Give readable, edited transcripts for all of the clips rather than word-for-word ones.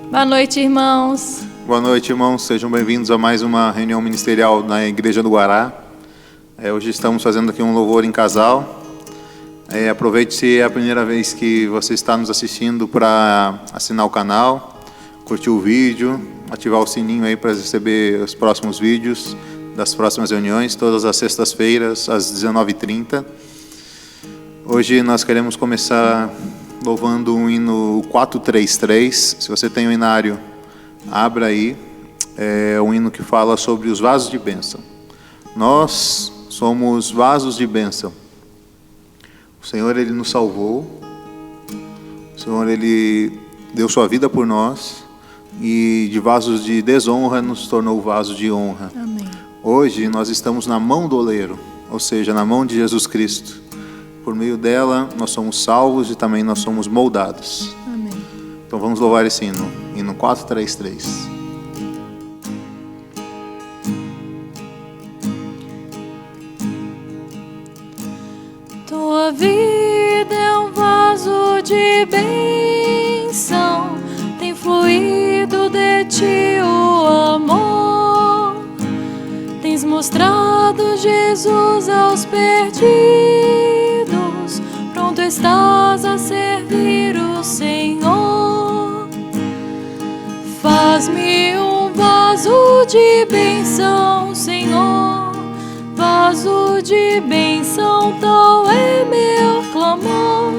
Boa noite, irmãos. Boa noite, irmãos. Sejam bem-vindos a mais uma reunião ministerial na Igreja do Guará. Hoje estamos fazendo aqui um louvor em casal. Aproveite se é a primeira vez que você está nos assistindo para assinar o canal, curtir o vídeo, ativar o sininho aí para receber os próximos vídeos das próximas reuniões, todas as sextas-feiras, às 19h30. Hoje nós queremos começar louvando o hino 433. Se você tem o hinário, abra aí. É um hino que fala sobre os vasos de bênção. Nós somos vasos de bênção. O Senhor, Ele nos salvou. O Senhor, Ele deu sua vida por nós. E de vasos de desonra nos tornou vaso de honra. Amém. Hoje nós estamos na mão do oleiro, ou seja, na mão de Jesus Cristo. Por meio dela nós somos salvos e também nós somos moldados. Amém. Então vamos louvar esse hino, hino 433. Tua vida é um vaso de bênção, tem fluído de ti o amor. Tens mostrado Jesus aos perdidos, pronto estás a servir o Senhor. Faz-me um vaso de bênção, Senhor, vaso de bênção, tal é meu clamor.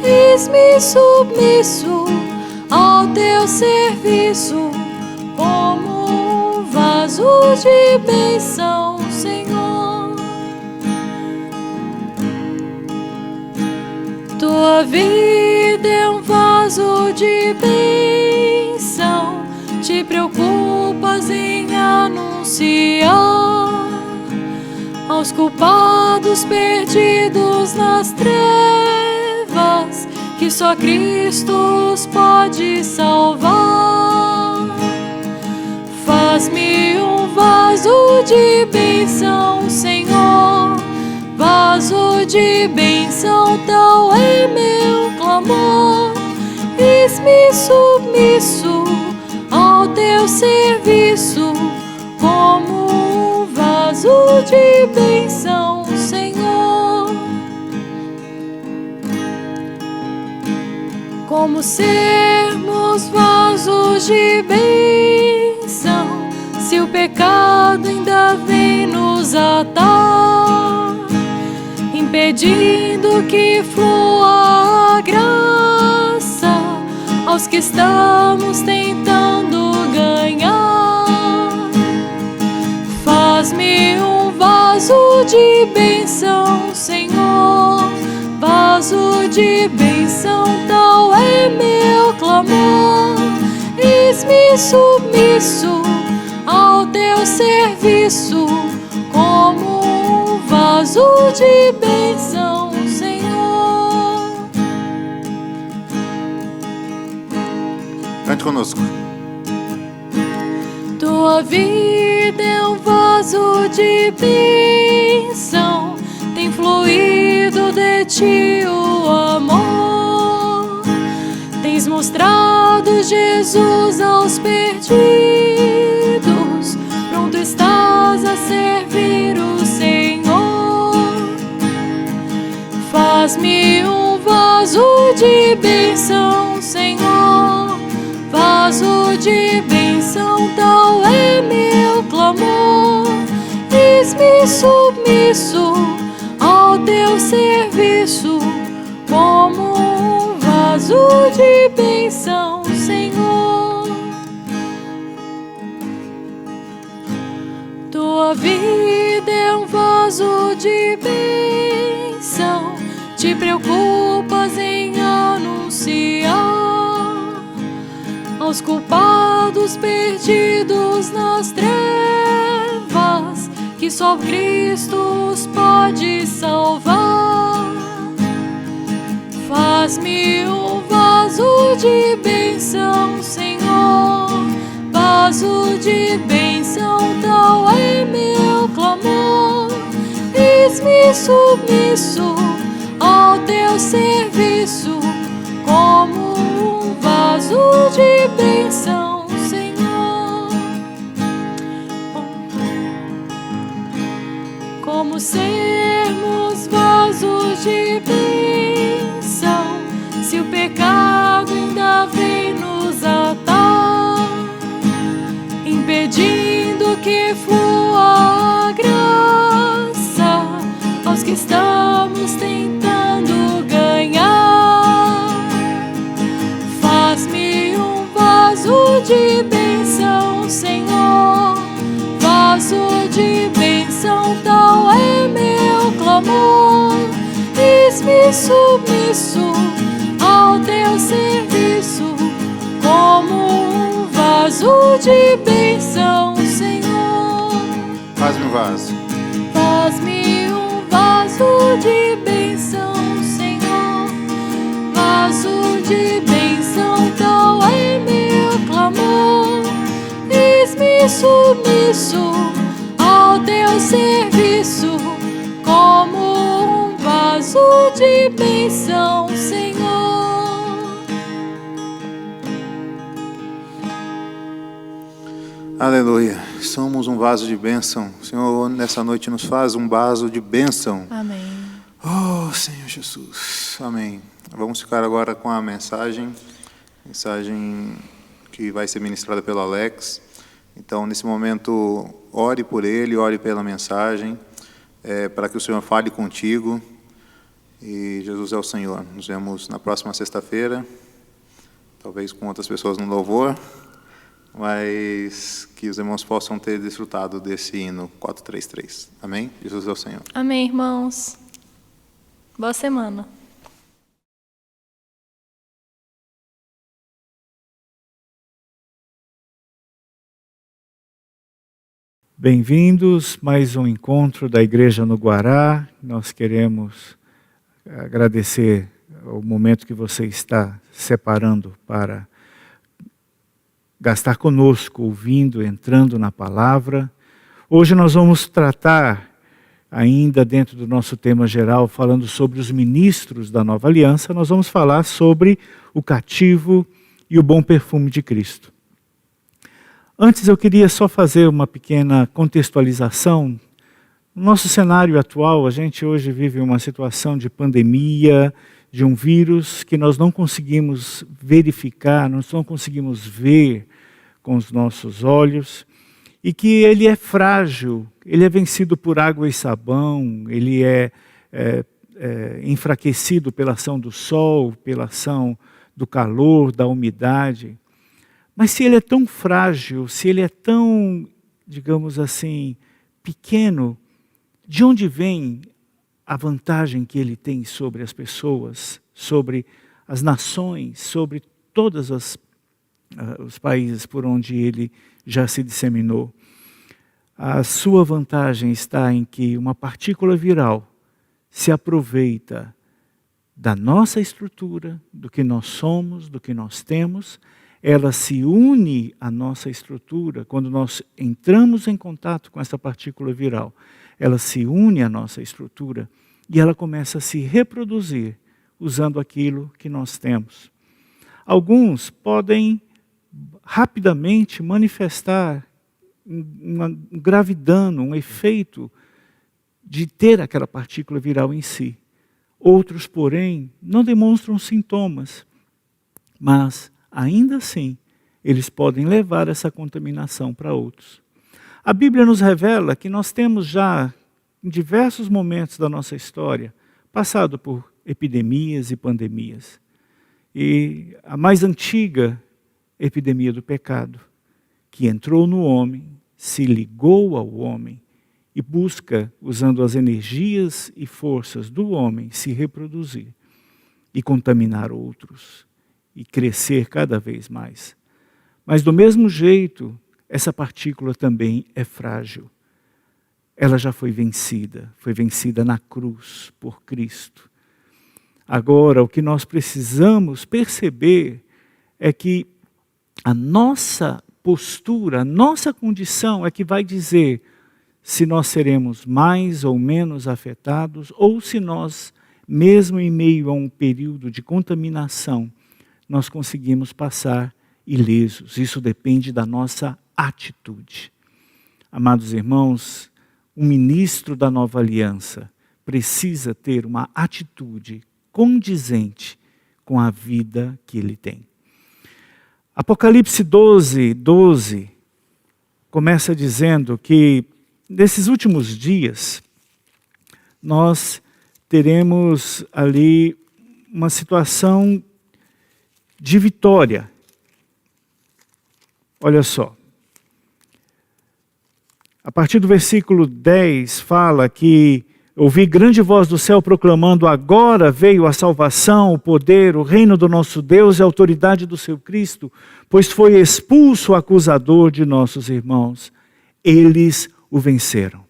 Eis-me submisso ao teu serviço, como um vaso de bênção, Senhor. Tua vida é um vaso de bênção, te preocupas em anunciar aos culpados perdidos nas trevas que só Cristo os pode salvar. Faz-me um vaso de bênção, Senhor, vaso de bênção, tal é meu clamor. Eis-me submisso ao teu serviço, como um vaso de bênção, Senhor. Como sermos vasos de bênção, se o pecado ainda vem nos atar, impedindo que flua a graça aos que estamos tentando ganhar. Faz-me um vaso de bênção, Senhor, vaso de bênção, tal é meu clamor. Eis-me submisso ao teu serviço, como um vaso de bênção, Senhor. Cante conosco. Tua vida é um vaso de bênção, tem fluído de ti o amor. Tens mostrado Jesus aos perdidos, pronto estás a servir o Senhor. Faz-me um vaso de bênção, Senhor, vaso de bênção, tal é meu clamor. Eis-me submisso ao teu serviço, como um vaso de bênção, Senhor. Tua vida é um vaso de bênção, te preocupas em anunciar aos culpados perdidos nas trevas que só Cristo os pode salvar. Faz-me um vaso de bênção, Senhor, vaso de bênção, tal é meu clamor. Eis-me submisso ao teu serviço, como um vaso vaso de bênção, Senhor. Como sermos vasos de bênção, se o pecado ainda vem nos atar, impedindo que flua a graça aos que estamos tentando ganhar. Faz-me um vaso de bênção, Senhor, vaso de bênção, tal é meu clamor. Eis-me submisso ao teu serviço, como um vaso de bênção, Senhor. Faz-me um vaso. Faz-me um vaso de bênção, Senhor, vaso de bênção, tal é meu clamor. Eis-me submisso ao teu serviço, como um vaso de bênção, Senhor. Aleluia. Somos um vaso de bênção. Senhor, nessa noite nos faz um vaso de bênção. Amém. Oh, Senhor Jesus. Amém. Vamos ficar agora com a mensagem que vai ser ministrada pelo Alex. Então, nesse momento, ore por ele, ore pela mensagem, para que o Senhor fale contigo. E Jesus é o Senhor. Nos vemos na próxima sexta-feira, talvez com outras pessoas no louvor, mas que os irmãos possam ter desfrutado desse hino 433. Amém? Jesus é o Senhor. Amém, irmãos. Boa semana. Bem-vindos, mais um encontro da Igreja no Guará. Nós queremos agradecer o momento que você está separando para gastar conosco, ouvindo, entrando na palavra. Hoje nós vamos tratar, ainda dentro do nosso tema geral, falando sobre os ministros da Nova Aliança, nós vamos falar sobre o cativo e o bom perfume de Cristo. Antes eu queria só fazer uma pequena contextualização. No nosso cenário atual, a gente hoje vive uma situação de pandemia, de um vírus que nós não conseguimos verificar, nós não conseguimos ver com os nossos olhos, e que ele é frágil, ele é vencido por água e sabão, ele é enfraquecido pela ação do sol, pela ação do calor, da umidade. Mas se ele é tão frágil, se ele é tão, digamos assim, pequeno, de onde vem a vantagem que ele tem sobre as pessoas, sobre as nações, sobre todos os países por onde ele já se disseminou? A sua vantagem está em que uma partícula viral se aproveita da nossa estrutura, do que nós somos, do que nós temos. Ela se une à nossa estrutura quando nós entramos em contato com essa partícula viral. Ela se une à nossa estrutura e ela começa a se reproduzir usando aquilo que nós temos. Alguns podem rapidamente manifestar um grave dano, um efeito de ter aquela partícula viral em si. Outros, porém, não demonstram sintomas, mas ainda assim, eles podem levar essa contaminação para outros. A Bíblia nos revela que nós temos já, em diversos momentos da nossa história, passado por epidemias e pandemias. E a mais antiga epidemia do pecado, que entrou no homem, se ligou ao homem e busca, usando as energias e forças do homem, se reproduzir e contaminar outros e crescer cada vez mais. Mas do mesmo jeito, essa partícula também é frágil. Ela já foi vencida na cruz por Cristo. Agora, o que nós precisamos perceber é que a nossa postura, a nossa condição é que vai dizer se nós seremos mais ou menos afetados, ou se nós, mesmo em meio a um período de contaminação, nós conseguimos passar ilesos. Isso depende da nossa atitude. Amados irmãos, o ministro da nova aliança precisa ter uma atitude condizente com a vida que ele tem. Apocalipse 12 começa dizendo que nesses últimos dias nós teremos ali uma situação de vitória. Olha só. A partir do versículo 10 fala que ouvi grande voz do céu proclamando: agora veio a salvação, o poder, o reino do nosso Deus e a autoridade do seu Cristo, pois foi expulso o acusador de nossos irmãos. Eles o venceram.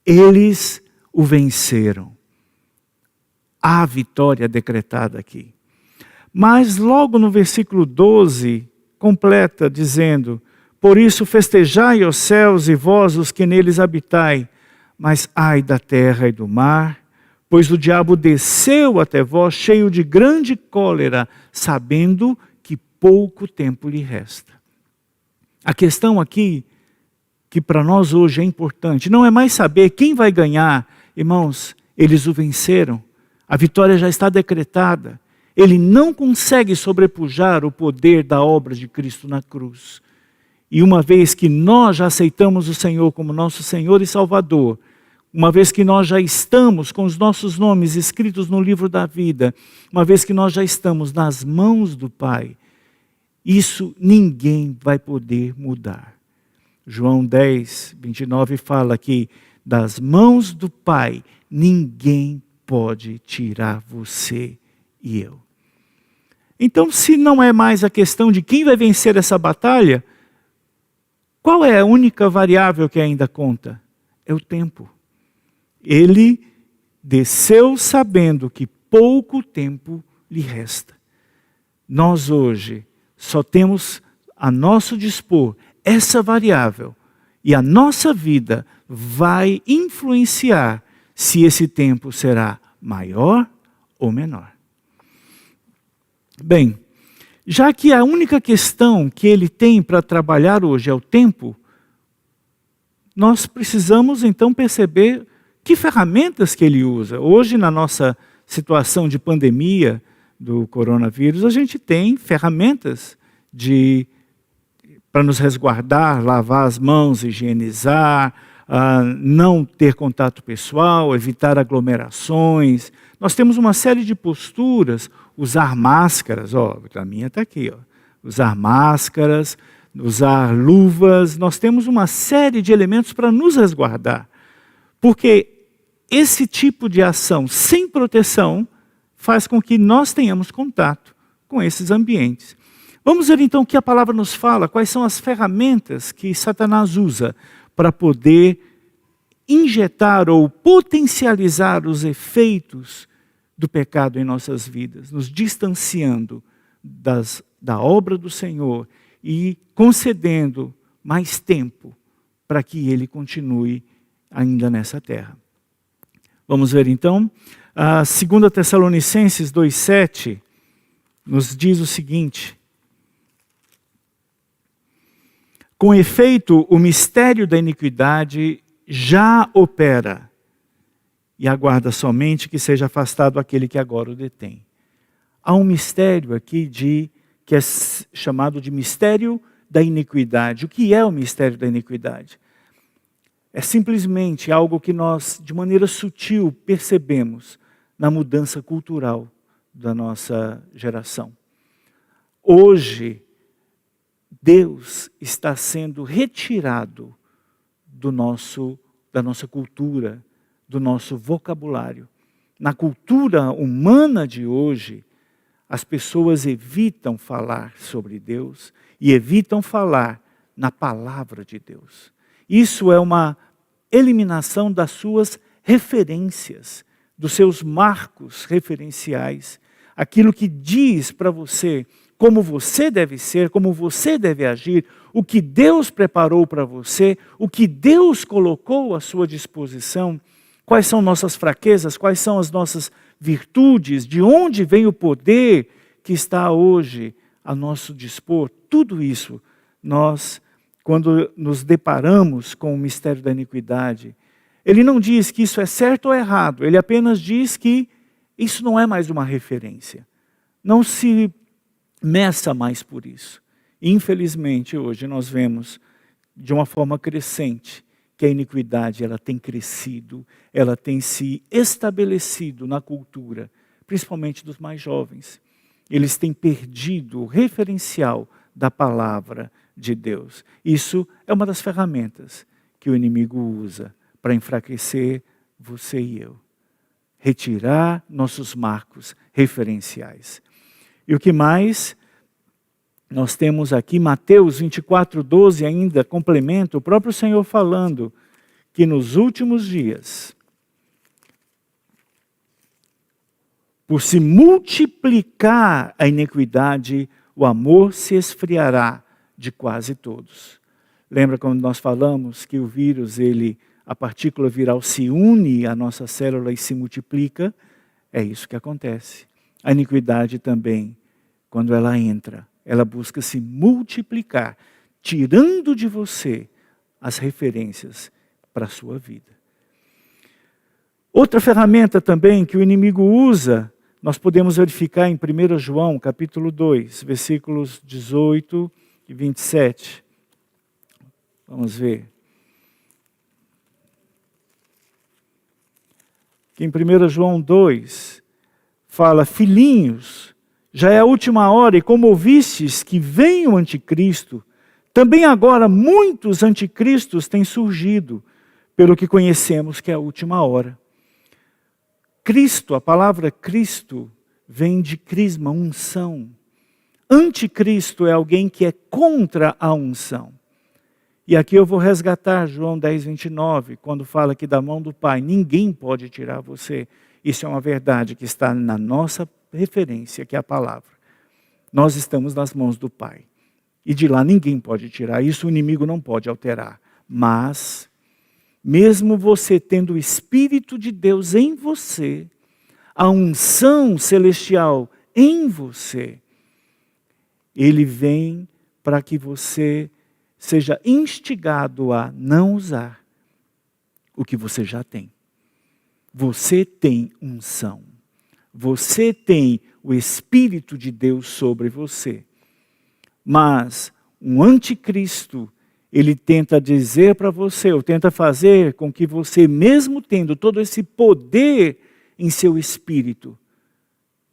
Eles o venceram. Há vitória decretada aqui. Mas logo no versículo 12, completa dizendo: por isso festejai os céus e vós os que neles habitai, mas ai da terra e do mar, pois o diabo desceu até vós cheio de grande cólera, sabendo que pouco tempo lhe resta. A questão aqui, que para nós hoje é importante, não é mais saber quem vai ganhar. Irmãos, eles o venceram, a vitória já está decretada. Ele não consegue sobrepujar o poder da obra de Cristo na cruz. E uma vez que nós já aceitamos o Senhor como nosso Senhor e Salvador, uma vez que nós já estamos com os nossos nomes escritos no livro da vida, uma vez que nós já estamos nas mãos do Pai, isso ninguém vai poder mudar. João 10, 29 fala que das mãos do Pai ninguém pode tirar você e eu. Então, se não é mais a questão de quem vai vencer essa batalha, qual é a única variável que ainda conta? É o tempo. Ele desceu sabendo que pouco tempo lhe resta. Nós hoje só temos a nosso dispor essa variável e a nossa vida vai influenciar se esse tempo será maior ou menor. Bem, já que a única questão que ele tem para trabalhar hoje é o tempo, nós precisamos então perceber que ferramentas que ele usa. Hoje, na nossa situação de pandemia do coronavírus, a gente tem ferramentas para nos resguardar, lavar as mãos, higienizar, não ter contato pessoal, evitar aglomerações. Nós temos uma série de posturas, usar máscaras, a minha está aqui, usar máscaras, usar luvas. Nós temos uma série de elementos para nos resguardar, porque esse tipo de ação sem proteção faz com que nós tenhamos contato com esses ambientes. Vamos ver então o que a palavra nos fala, quais são as ferramentas que Satanás usa para poder injetar ou potencializar os efeitos do pecado em nossas vidas, nos distanciando da obra do Senhor e concedendo mais tempo para que Ele continue ainda nessa terra. Vamos ver então, 2 Tessalonicenses 2,7 nos diz o seguinte: com efeito, o mistério da iniquidade já opera, e aguarda somente que seja afastado aquele que agora o detém. Há um mistério aqui que é chamado de mistério da iniquidade. O que é o mistério da iniquidade? É simplesmente algo que nós, de maneira sutil, percebemos na mudança cultural da nossa geração. Hoje, Deus está sendo retirado da nossa cultura, do nosso vocabulário. Na cultura humana de hoje, as pessoas evitam falar sobre Deus e evitam falar na palavra de Deus. Isso é uma eliminação das suas referências, dos seus marcos referenciais, aquilo que diz para você como você deve ser, como você deve agir, o que Deus preparou para você, o que Deus colocou à sua disposição, quais são nossas fraquezas, quais são as nossas virtudes, de onde vem o poder que está hoje a nosso dispor, tudo isso, nós, quando nos deparamos com o mistério da iniquidade, ele não diz que isso é certo ou errado, ele apenas diz que isso não é mais uma referência. Não se meça mais por isso. Infelizmente, hoje nós vemos de uma forma crescente que a iniquidade ela tem crescido, ela tem se estabelecido na cultura, principalmente dos mais jovens. Eles têm perdido o referencial da palavra de Deus. Isso é uma das ferramentas que o inimigo usa para enfraquecer você e eu. Retirar nossos marcos referenciais. E o que mais? Nós temos aqui Mateus 24:12 ainda, complementa o próprio Senhor falando que nos últimos dias, por se multiplicar a iniquidade, o amor se esfriará de quase todos. Lembra quando nós falamos que o vírus, a partícula viral se une à nossa célula e se multiplica? É isso que acontece. A iniquidade também, quando ela entra, ela busca se multiplicar, tirando de você as referências para a sua vida. Outra ferramenta também que o inimigo usa, nós podemos verificar em 1 João, capítulo 2, versículos 18 e 27. Vamos ver. Que em 1 João 2, fala, filhinhos, já é a última hora, e como ouvistes que vem o anticristo, também agora muitos anticristos têm surgido, pelo que conhecemos que é a última hora. Cristo, a palavra Cristo, vem de crisma, unção. Anticristo é alguém que é contra a unção. E aqui eu vou resgatar João 10:29, quando fala que da mão do Pai ninguém pode tirar você. Isso é uma verdade que está na nossa referência, que é a palavra. Nós estamos nas mãos do Pai. E de lá ninguém pode tirar. Isso o inimigo não pode alterar. Mas, mesmo você tendo o Espírito de Deus em você, a unção celestial em você, ele vem para que você seja instigado a não usar o que você já tem. Você tem unção. Você tem o Espírito de Deus sobre você. Mas um anticristo, ele tenta dizer para você, ou tenta fazer com que você, mesmo tendo todo esse poder em seu espírito,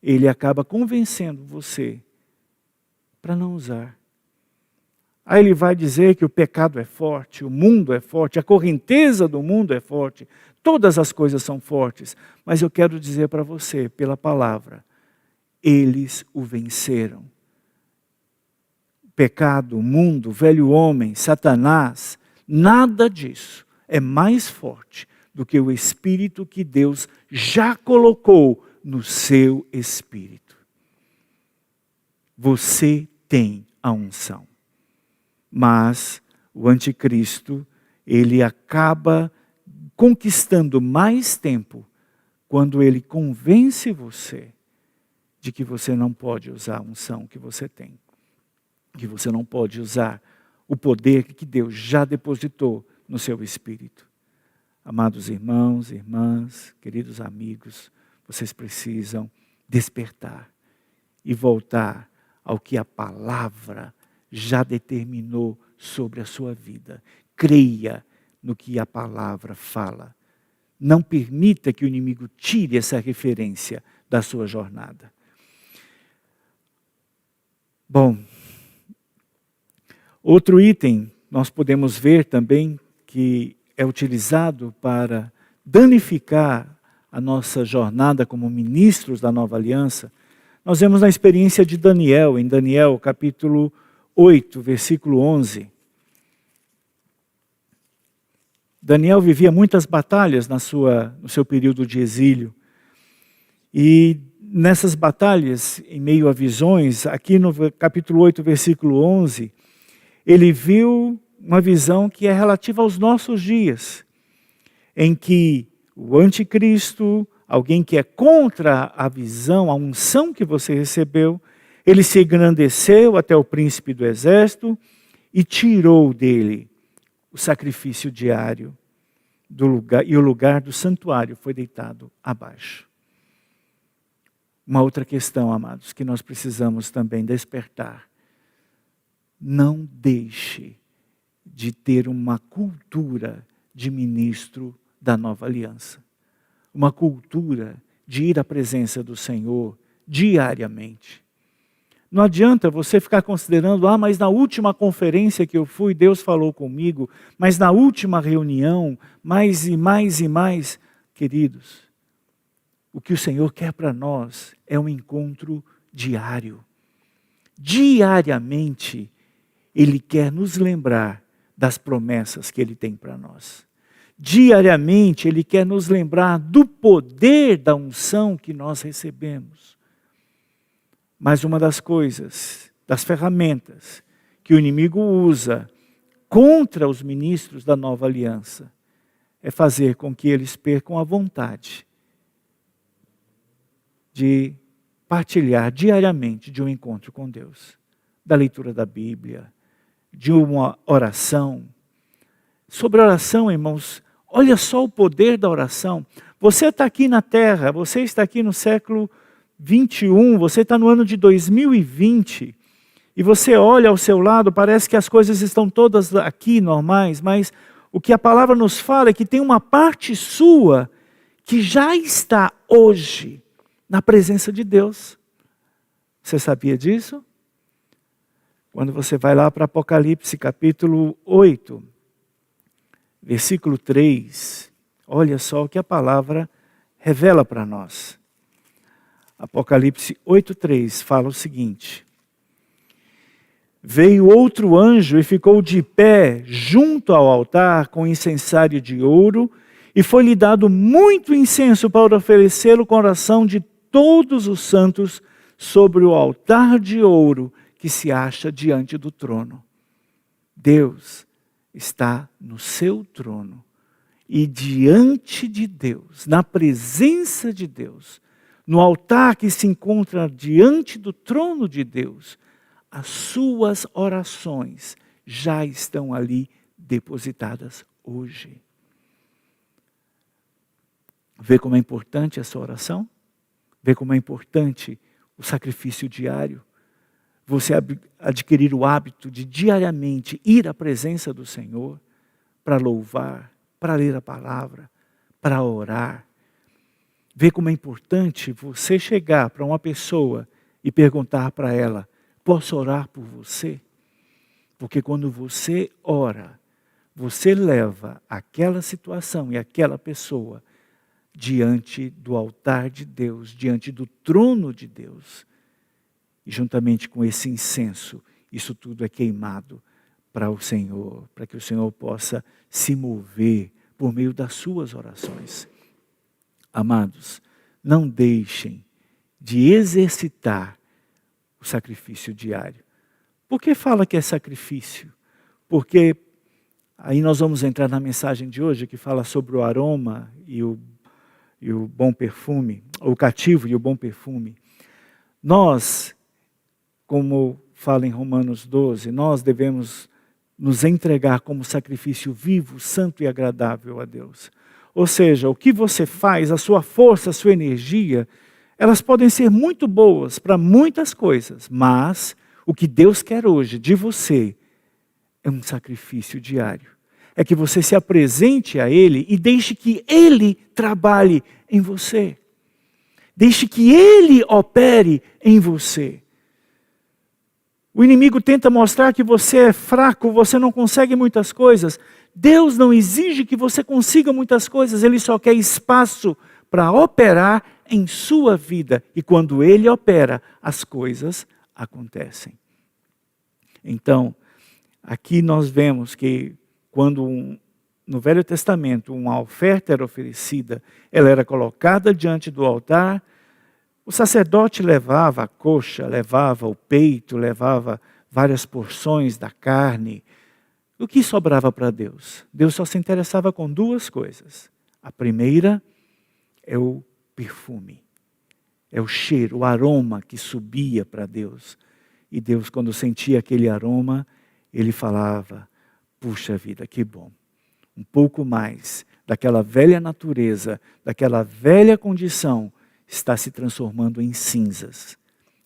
ele acaba convencendo você para não usar. Aí ele vai dizer que o pecado é forte, o mundo é forte, a correnteza do mundo é forte, todas as coisas são fortes. Mas eu quero dizer para você, pela palavra, eles o venceram. O pecado, o mundo, o velho homem, Satanás, nada disso é mais forte do que o Espírito que Deus já colocou no seu espírito. Você tem a unção. Mas o anticristo, ele acaba conquistando mais tempo quando ele convence você de que você não pode usar a unção que você tem. Que você não pode usar o poder que Deus já depositou no seu espírito. Amados irmãos, irmãs, queridos amigos, vocês precisam despertar e voltar ao que a palavra já determinou sobre a sua vida. Creia no que a palavra fala. Não permita que o inimigo tire essa referência da sua jornada. Bom, outro item nós podemos ver também que é utilizado para danificar a nossa jornada como ministros da nova aliança. Nós vemos na experiência de Daniel, em Daniel capítulo 8, versículo 11. Daniel vivia muitas batalhas no seu período de exílio. E nessas batalhas, em meio a visões, aqui no capítulo 8, versículo 11, ele viu uma visão que é relativa aos nossos dias, em que o anticristo, alguém que é contra a visão, a unção que você recebeu, Ele se engrandeceu até o príncipe do exército e tirou dele o sacrifício diário do lugar, e o lugar do santuário foi deitado abaixo. Uma outra questão, amados, que nós precisamos também despertar. Não deixe de ter uma cultura de ministro da nova aliança. Uma cultura de ir à presença do Senhor diariamente. Não adianta você ficar considerando, mas na última conferência que eu fui, Deus falou comigo, mas na última reunião, mais e mais e mais. Queridos, o que o Senhor quer para nós é um encontro diário. Diariamente, Ele quer nos lembrar das promessas que Ele tem para nós. Diariamente, Ele quer nos lembrar do poder da unção que nós recebemos. Mas uma das coisas, das ferramentas que o inimigo usa contra os ministros da nova aliança é fazer com que eles percam a vontade de partilhar diariamente de um encontro com Deus, da leitura da Bíblia, de uma oração. Sobre oração, irmãos, olha só o poder da oração. Você está aqui na Terra, você está aqui no século 21, você está no ano de 2020, e você olha ao seu lado, parece que as coisas estão todas aqui normais, mas o que a palavra nos fala é que tem uma parte sua que já está hoje na presença de Deus. Você sabia disso? Quando você vai lá para Apocalipse capítulo 8, versículo 3, olha só o que a palavra revela para nós. Apocalipse 8:3 fala o seguinte: veio outro anjo e ficou de pé junto ao altar com incensário de ouro, e foi-lhe dado muito incenso para oferecê-lo com oração de todos os santos sobre o altar de ouro que se acha diante do trono. Deus está no seu trono, e diante de Deus, na presença de Deus, no altar que se encontra diante do trono de Deus, as suas orações já estão ali depositadas hoje. Vê como é importante essa oração? Vê como é importante o sacrifício diário? Você adquirir o hábito de diariamente ir à presença do Senhor para louvar, para ler a palavra, para orar. Vê como é importante você chegar para uma pessoa e perguntar para ela: posso orar por você? Porque quando você ora, você leva aquela situação e aquela pessoa diante do altar de Deus, diante do trono de Deus. E juntamente com esse incenso, isso tudo é queimado para o Senhor, para que o Senhor possa se mover por meio das suas orações. Amados, não deixem de exercitar o sacrifício diário. Por que fala que é sacrifício? Porque aí nós vamos entrar na mensagem de hoje que fala sobre o aroma e o bom perfume, o cativo e o bom perfume. Nós, como fala em Romanos 12, nós devemos nos entregar como sacrifício vivo, santo e agradável a Deus. Ou seja, o que você faz, a sua força, a sua energia, elas podem ser muito boas para muitas coisas, mas o que Deus quer hoje de você é um sacrifício diário. É que você se apresente a Ele e deixe que Ele trabalhe em você. Deixe que Ele opere em você. O inimigo tenta mostrar que você é fraco, você não consegue muitas coisas. Deus não exige que você consiga muitas coisas, Ele só quer espaço para operar em sua vida. E quando Ele opera, as coisas acontecem. Então, aqui nós vemos que quando no Velho Testamento uma oferta era oferecida, ela era colocada diante do altar, o sacerdote levava a coxa, levava o peito, levava várias porções da carne. O que sobrava para Deus? Deus só se interessava com duas coisas. A primeira é o perfume. É o cheiro, o aroma que subia para Deus. E Deus, quando sentia aquele aroma, Ele falava, puxa vida, que bom. Um pouco mais daquela velha natureza, daquela velha condição, está se transformando em cinzas.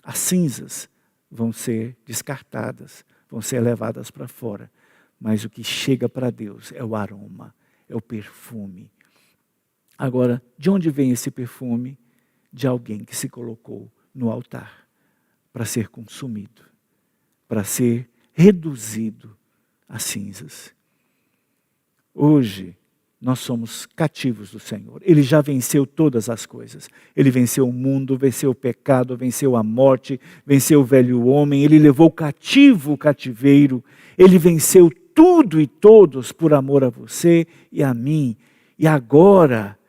As cinzas vão ser descartadas, vão ser levadas para fora. Mas o que chega para Deus é o aroma, é o perfume. Agora, de onde vem esse perfume? De alguém que se colocou no altar para ser consumido, para ser reduzido a cinzas. Hoje, nós somos cativos do Senhor. Ele já venceu todas as coisas. Ele venceu o mundo, venceu o pecado, venceu a morte, venceu o velho homem. Ele levou cativo o cativeiro. Ele venceu tudo e todos por amor a você e a mim. E agora,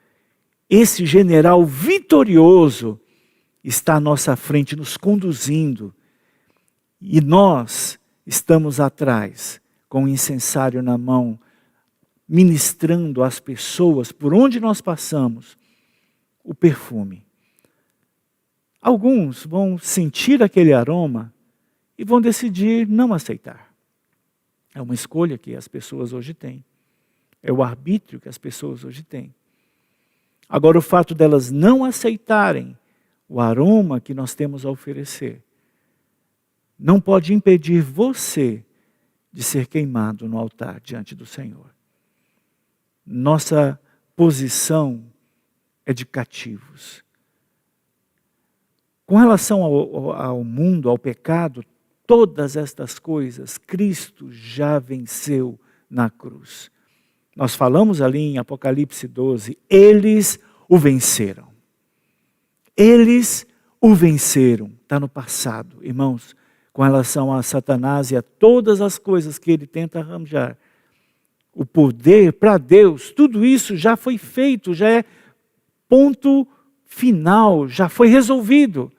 esse general vitorioso está à nossa frente, nos conduzindo. E nós estamos atrás, com o incensário na mão, ministrando às pessoas, por onde nós passamos, o perfume. Alguns vão sentir aquele aroma e vão decidir não aceitar. É uma escolha que as pessoas hoje têm. É o arbítrio que as pessoas hoje têm. Agora, o fato delas não aceitarem o aroma que nós temos a oferecer, não pode impedir você de ser queimado no altar diante do Senhor. Nossa posição é de cativos. Com relação ao mundo, ao pecado, todas estas coisas, Cristo já venceu na cruz. Nós falamos ali em Apocalipse 12, eles o venceram. Eles o venceram. Está no passado, irmãos, com relação a Satanás e a todas as coisas que ele tenta arranjar. O poder para Deus, tudo isso já foi feito, já é ponto final, já foi resolvido.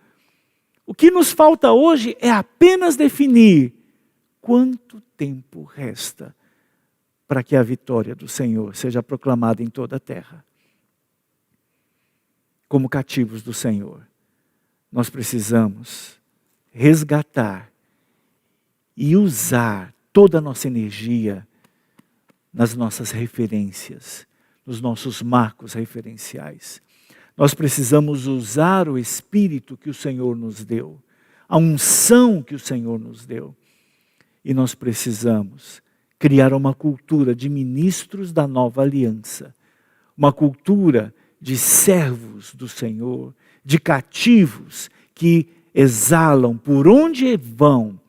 O que nos falta hoje é apenas definir quanto tempo resta para que a vitória do Senhor seja proclamada em toda a terra. Como cativos do Senhor, nós precisamos resgatar e usar toda a nossa energia nas nossas referências, nos nossos marcos referenciais. Nós precisamos usar o Espírito que o Senhor nos deu, a unção que o Senhor nos deu. E nós precisamos criar uma cultura de ministros da nova aliança, uma cultura de servos do Senhor, de cativos que exalam por onde vão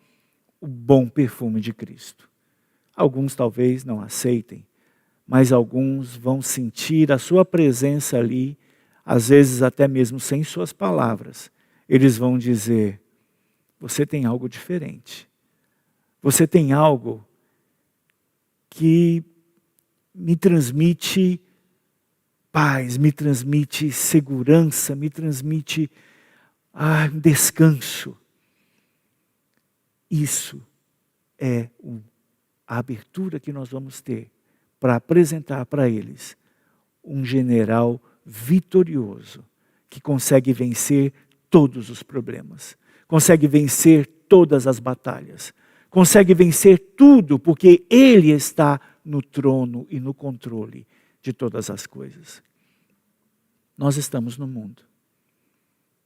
o bom perfume de Cristo. Alguns talvez não aceitem, mas alguns vão sentir a sua presença ali, às vezes até mesmo sem suas palavras. Eles vão dizer, você tem algo diferente. Você tem algo que me transmite paz, me transmite segurança, me transmite um descanso. Isso é a abertura que nós vamos ter para apresentar para eles um general vitorioso que consegue vencer todos os problemas, consegue vencer todas as batalhas, consegue vencer tudo porque Ele está no trono e no controle de todas as coisas. Nós estamos no mundo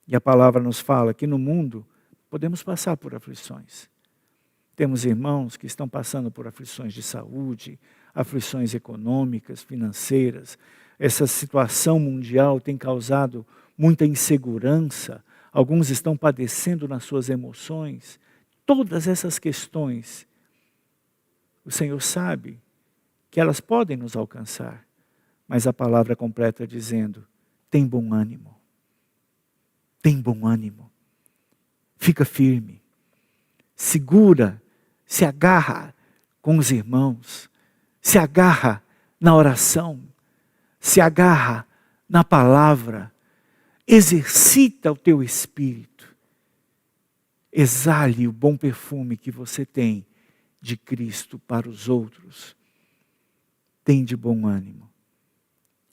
e a palavra nos fala que no mundo podemos passar por aflições. Temos irmãos que estão passando por aflições de saúde, aflições econômicas, financeiras. Essa situação mundial tem causado muita insegurança. Alguns estão padecendo nas suas emoções. Todas essas questões, o Senhor sabe que elas podem nos alcançar. Mas a palavra completa dizendo, tem bom ânimo. Tem bom ânimo. Fica firme. Segura, se agarra com os irmãos, se agarra na oração, se agarra na palavra, exercita o teu espírito, exale o bom perfume que você tem de Cristo para os outros. Tem de bom ânimo.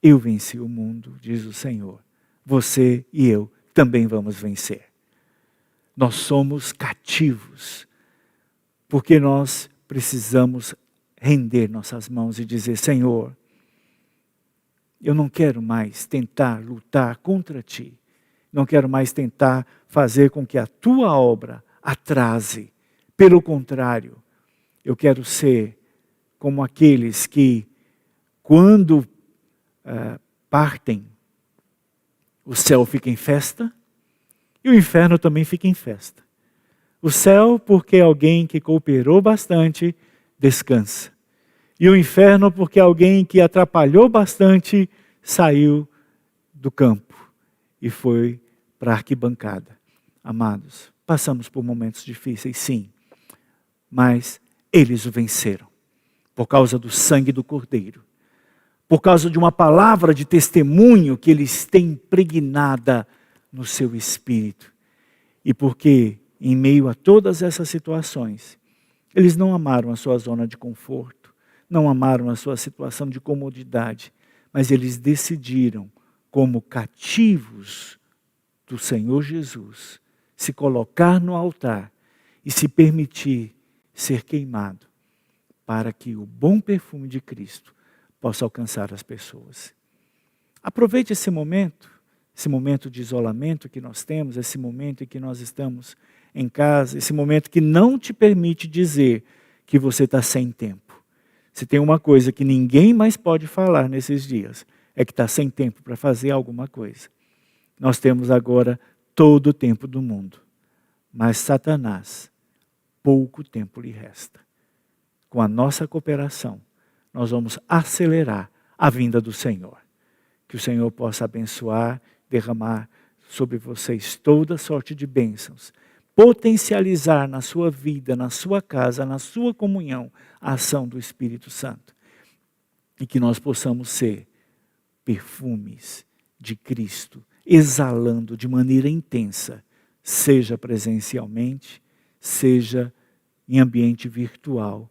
Eu venci o mundo, diz o Senhor. Você e eu também vamos vencer. Nós somos cativos, porque nós precisamos render nossas mãos e dizer: Senhor, eu não quero mais tentar lutar contra Ti. Não quero mais tentar fazer com que a Tua obra atrase. Pelo contrário, eu quero ser como aqueles que, quando partem, o céu fica em festa e o inferno também fica em festa. O céu, porque alguém que cooperou bastante, descansa. E o inferno, porque alguém que atrapalhou bastante, saiu do campo e foi para a arquibancada. Amados, passamos por momentos difíceis, sim, mas eles o venceram, por causa do sangue do Cordeiro, por causa de uma palavra de testemunho que eles têm impregnada no seu espírito. E porque, em meio a todas essas situações, eles não amaram a sua zona de conforto, não amaram a sua situação de comodidade, mas eles decidiram, como cativos do Senhor Jesus, se colocar no altar e se permitir ser queimado, para que o bom perfume de Cristo possa alcançar as pessoas. Aproveite esse momento de isolamento que nós temos, esse momento em que nós estamos em casa, esse momento que não te permite dizer que você está sem tempo. Se tem uma coisa que ninguém mais pode falar nesses dias, é que está sem tempo para fazer alguma coisa. Nós temos agora todo o tempo do mundo, mas Satanás, pouco tempo lhe resta. Com a nossa cooperação, nós vamos acelerar a vinda do Senhor. Que o Senhor possa abençoar, derramar sobre vocês toda sorte de bênçãos, potencializar na sua vida, na sua casa, na sua comunhão, a ação do Espírito Santo. E que nós possamos ser perfumes de Cristo, exalando de maneira intensa, seja presencialmente, seja em ambiente virtual.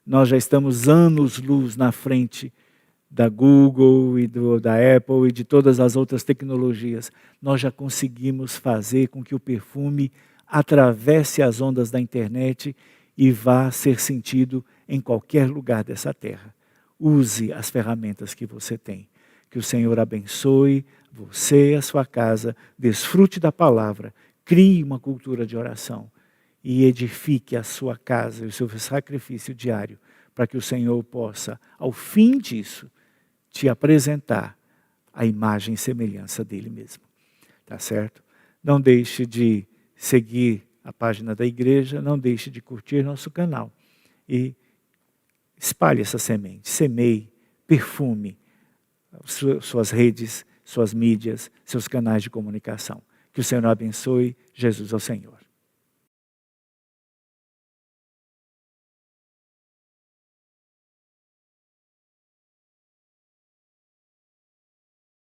Nós já estamos anos-luz na frente da Google e da Apple e de todas as outras tecnologias. Nós já conseguimos fazer com que o perfume atravesse as ondas da internet e vá ser sentido em qualquer lugar dessa terra. Use as ferramentas que você tem. Que o Senhor abençoe você e a sua casa, desfrute da palavra, crie uma cultura de oração e edifique a sua casa e o seu sacrifício diário, para que o Senhor possa, ao fim disso, te apresentar a imagem e semelhança dele mesmo. Tá certo? Não deixe de seguir a página da igreja, não deixe de curtir nosso canal e espalhe essa semente, semeie, perfume suas redes, suas mídias, seus canais de comunicação. Que o Senhor abençoe. Jesus é o Senhor.